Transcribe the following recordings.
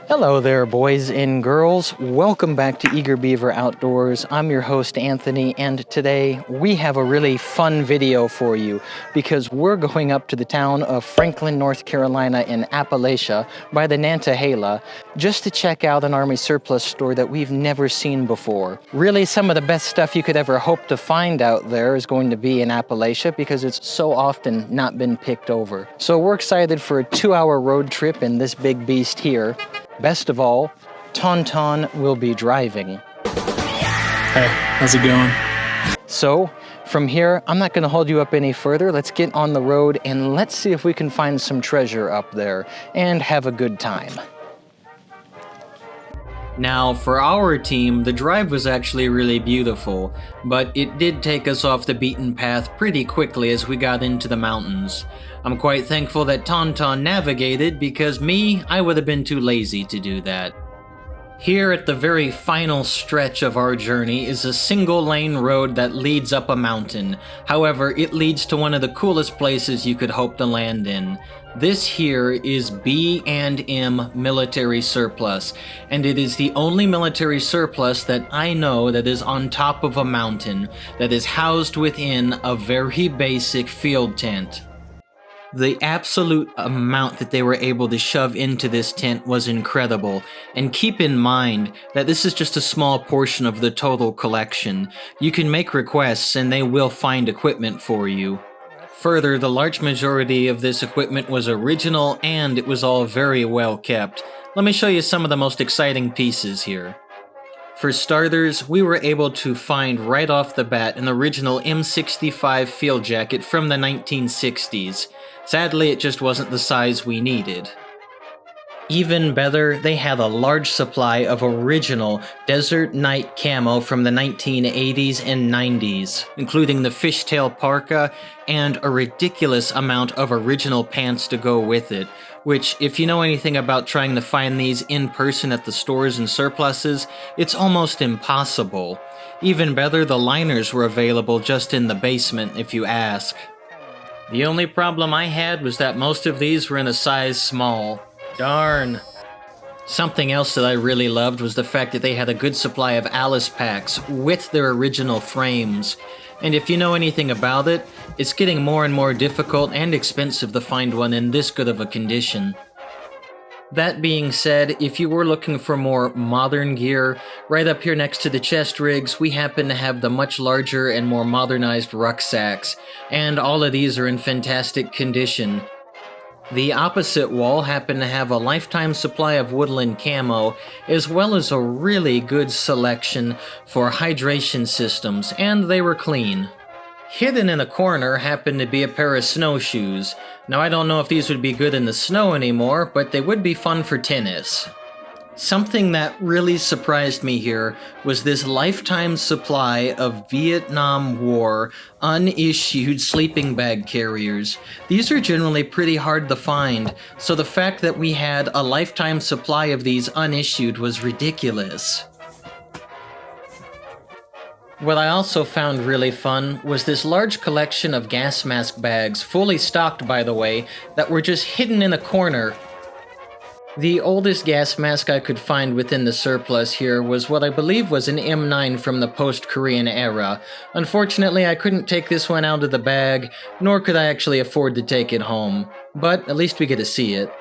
Hello there, boys and girls. Welcome back to Eager Beaver Outdoors. I'm your host, Anthony, and today we have a really fun video for you because we're going up to the town of Franklin, North Carolina in Appalachia by the Nantahala just to check out an Army surplus store that we've never seen before. Really, some of the best stuff you could ever hope to find out there is going to be in Appalachia because it's so often not been picked over. So we're excited for a 2-hour road trip in this big beast here. Best of all, Tauntaun will be driving. Hey, how's it going? So, from here, I'm not going to hold you up any further. Let's get on the road and let's see if we can find some treasure up there and have a good time. Now, for our team, the drive was actually really beautiful, but it did take us off the beaten path pretty quickly as we got into the mountains. I'm quite thankful that Tauntaun navigated because I would have been too lazy to do that. Here at the very final stretch of our journey is a single-lane road that leads up a mountain. However, it leads to one of the coolest places you could hope to land in. This here is B&M Military Surplus, and it is the only military surplus that I know that is on top of a mountain, that is housed within a very basic field tent. The absolute amount that they were able to shove into this tent was incredible, and keep in mind that this is just a small portion of the total collection. You can make requests and they will find equipment for you. Further, the large majority of this equipment was original and it was all very well kept. Let me show you some of the most exciting pieces here. For starters, we were able to find right off the bat an original M65 field jacket from the 1960s. Sadly, it just wasn't the size we needed. Even better, they had a large supply of original Desert Night camo from the 1980s and 90s, including the fishtail parka and a ridiculous amount of original pants to go with it, which, if you know anything about trying to find these in person at the stores and surpluses, it's almost impossible. Even better, the liners were available just in the basement if you ask. The only problem I had was that most of these were in a size small. Darn. Something else that I really loved was the fact that they had a good supply of Alice packs with their original frames. And if you know anything about it, it's getting more and more difficult and expensive to find one in this good of a condition. That being said, if you were looking for more modern gear, right up here next to the chest rigs, we happen to have the much larger and more modernized rucksacks, and all of these are in fantastic condition. The opposite wall happened to have a lifetime supply of woodland camo, as well as a really good selection for hydration systems, and they were clean. Hidden in a corner happened to be a pair of snowshoes. Now I don't know if these would be good in the snow anymore, but they would be fun for tennis. Something that really surprised me here was this lifetime supply of Vietnam War unissued sleeping bag carriers. These are generally pretty hard to find, so the fact that we had a lifetime supply of these unissued was ridiculous. What I also found really fun was this large collection of gas mask bags, fully stocked by the way, that were just hidden in a corner. The oldest gas mask I could find within the surplus here was what I believe was an M9 from the post-Korean era. Unfortunately, I couldn't take this one out of the bag, nor could I actually afford to take it home. But at least we get to see it.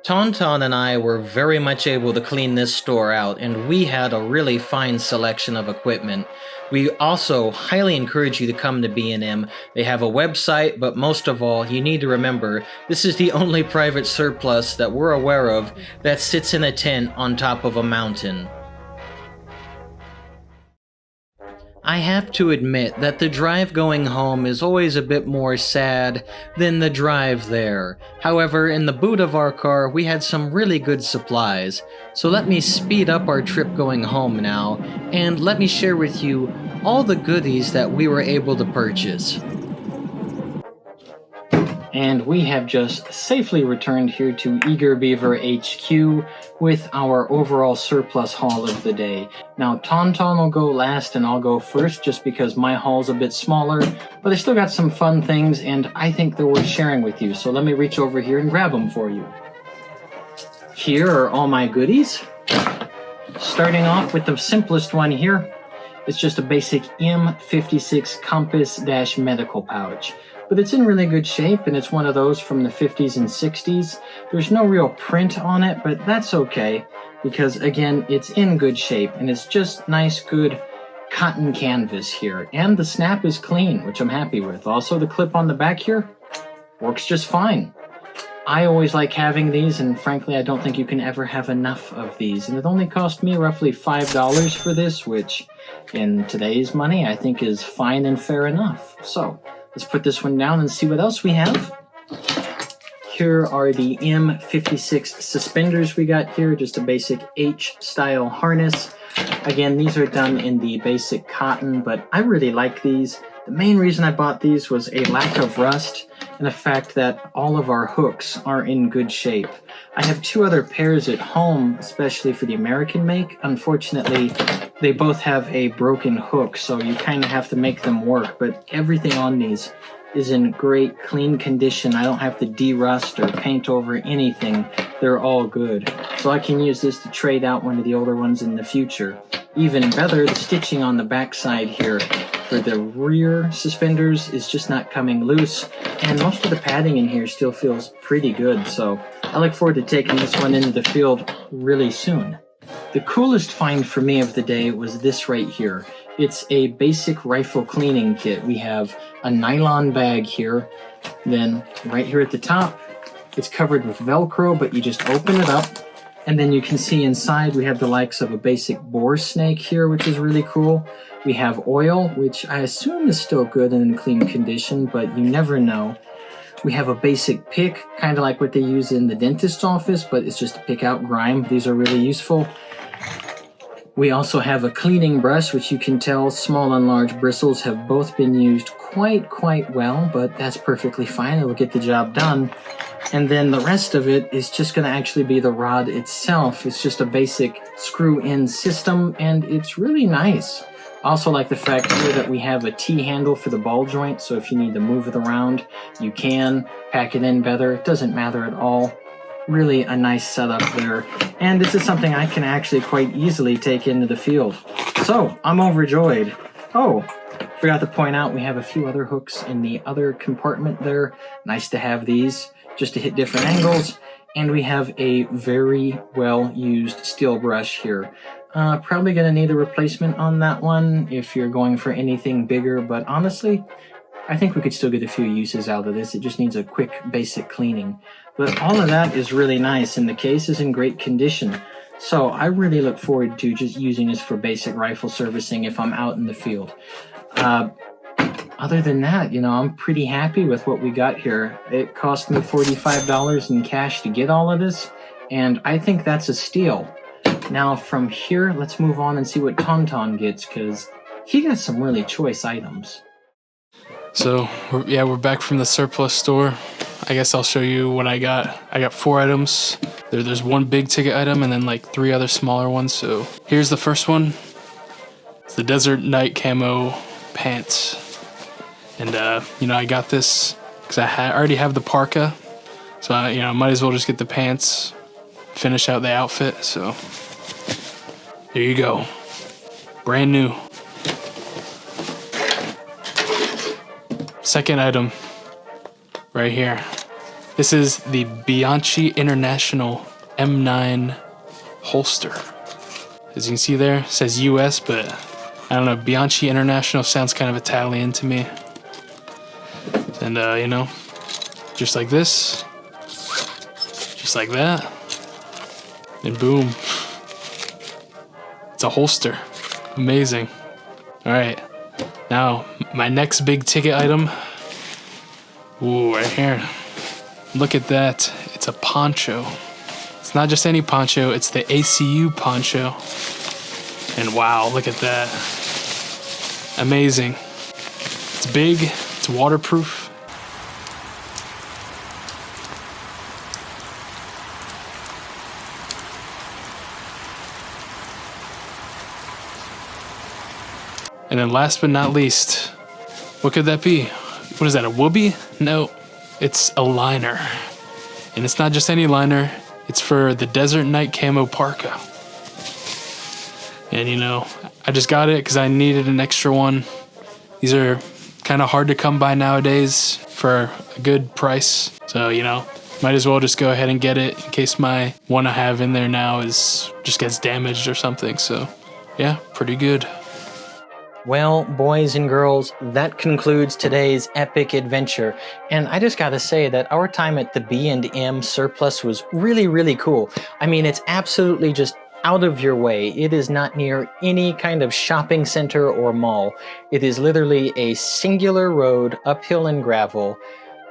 Tauntaun and I were very much able to clean this store out, and we had a really fine selection of equipment. We also highly encourage you to come to B&M. They have a website, but most of all, you need to remember, this is the only private surplus that we're aware of that sits in a tent on top of a mountain. I have to admit that the drive going home is always a bit more sad than the drive there. However, in the boot of our car, we had some really good supplies. So let me speed up our trip going home now, and let me share with you all the goodies that we were able to purchase. And we have just safely returned here to Eager Beaver HQ with our overall surplus haul of the day. Now, Tauntaun will go last and I'll go first just because my haul's a bit smaller, but I still got some fun things and I think they're worth sharing with you. So let me reach over here and grab them for you. Here are all my goodies. Starting off with the simplest one here. It's just a basic M56 compass-medical pouch. But it's in really good shape, and it's one of those from the 50s and 60s. There's no real print on it, but that's okay, because again, it's in good shape, and it's just nice, good cotton canvas here. And the snap is clean, which I'm happy with. Also, the clip on the back here works just fine. I always like having these, and frankly, I don't think you can ever have enough of these. And it only cost me roughly $5 for this, which in today's money, I think is fine and fair enough. So let's put this one down and see what else we have. Here are the M56 suspenders we got here, just a basic H-style harness. Again, these are done in the basic cotton, but I really like these. The main reason I bought these was a lack of rust and the fact that all of our hooks are in good shape. I have two other pairs at home, especially for the American make. Unfortunately, they both have a broken hook, so you kind of have to make them work, but everything on these is in great, clean condition. I don't have to de-rust or paint over anything. They're all good. So I can use this to trade out one of the older ones in the future. Even better, the stitching on the backside here for the rear suspenders is just not coming loose, and most of the padding in here still feels pretty good, so I look forward to taking this one into the field really soon. The coolest find for me of the day was this right here. It's a basic rifle cleaning kit. We have a nylon bag here, then right here at the top, it's covered with Velcro, but you just open it up, and then you can see inside we have the likes of a basic boar snake here, which is really cool. We have oil, which I assume is still good and in clean condition, but you never know. We have a basic pick, kind of like what they use in the dentist's office, but it's just to pick out grime. These are really useful. We also have a cleaning brush, which you can tell small and large bristles have both been used quite well, but that's perfectly fine. It will get the job done. And then the rest of it is just going to actually be the rod itself. It's just a basic screw-in system, and it's really nice. I also like the fact here that we have a T-handle for the ball joint, so if you need to move it around, you can pack it in better. It doesn't matter at all. Really a nice setup there. And this is something I can actually quite easily take into the field. So, I'm overjoyed. Oh, forgot to point out we have a few other hooks in the other compartment there. Nice to have these just to hit different angles. And we have a very well-used steel brush here. Probably going to need a replacement on that one if you're going for anything bigger, but honestly, I think we could still get a few uses out of this. It just needs a quick, basic cleaning. But all of that is really nice, and the case is in great condition. So I really look forward to just using this for basic rifle servicing if I'm out in the field. Other than that, I'm pretty happy with what we got here. It cost me $45 in cash to get all of this, and I think that's a steal. Now from here, let's move on and see what Tauntaun gets, because he got some really choice items. So, we're back from the surplus store. I guess I'll show you what I got. I got 4 items. There's one big ticket item and then like 3 other smaller ones. So here's the first one. It's the Desert Night Camo pants. And, I got this because I already have the parka. So, I might as well just get the pants, finish out the outfit. So there you go. Brand new. Second item, right here. This is the Bianchi International M9 holster. As you can see there, it says US, but I don't know, Bianchi International sounds kind of Italian to me. And, just like this, just like that, and boom. It's a holster. Amazing. All right. Now, my next big ticket item. Ooh, right here. Look at that. It's a poncho. It's not just any poncho, it's the ACU poncho. And wow, look at that. Amazing. It's big, it's waterproof. And then last but not least, what could that be? What is that, a whoopee? No, it's a liner. And it's not just any liner, It's for the Desert Night Camo Parka. And you know, I just got it because I needed an extra one. These are kind of hard to come by nowadays for a good price. So, you know, might as well just go ahead and get it in case my one I have in there now just gets damaged or something. So, yeah, pretty good. Well, boys and girls, that concludes today's epic adventure. And I just gotta say that our time at the B&M Surplus was really, really cool. I mean, it's absolutely just out of your way. It is not near any kind of shopping center or mall. It is literally a singular road, uphill and gravel,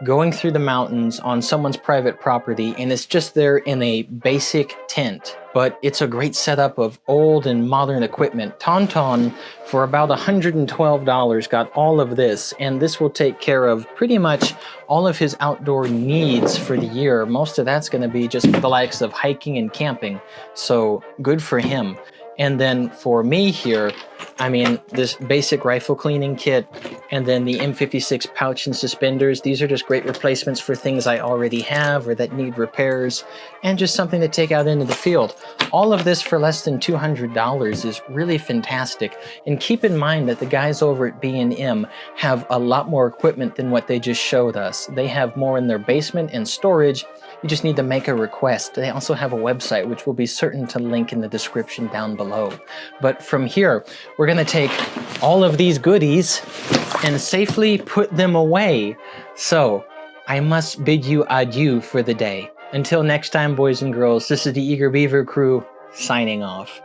going through the mountains on someone's private property, and it's just there in a basic tent. But it's a great setup of old and modern equipment. Tauntaun, for about $112, got all of this, and this will take care of pretty much all of his outdoor needs for the year. Most of that's going to be just the likes of hiking and camping, so good for him. And then for me here, I mean, this basic rifle cleaning kit, and then the M56 pouch and suspenders. These are just great replacements for things I already have or that need repairs, and just something to take out into the field. All of this for less than $200 is really fantastic. And keep in mind that the guys over at B&M have a lot more equipment than what they just showed us. They have more in their basement and storage. You just need to make a request. They also have a website, which we'll be certain to link in the description down below. But from here, we're gonna take all of these goodies and safely put them away. So I must bid you adieu for the day. Until next time, boys and girls, this is the Eager Beaver crew signing off.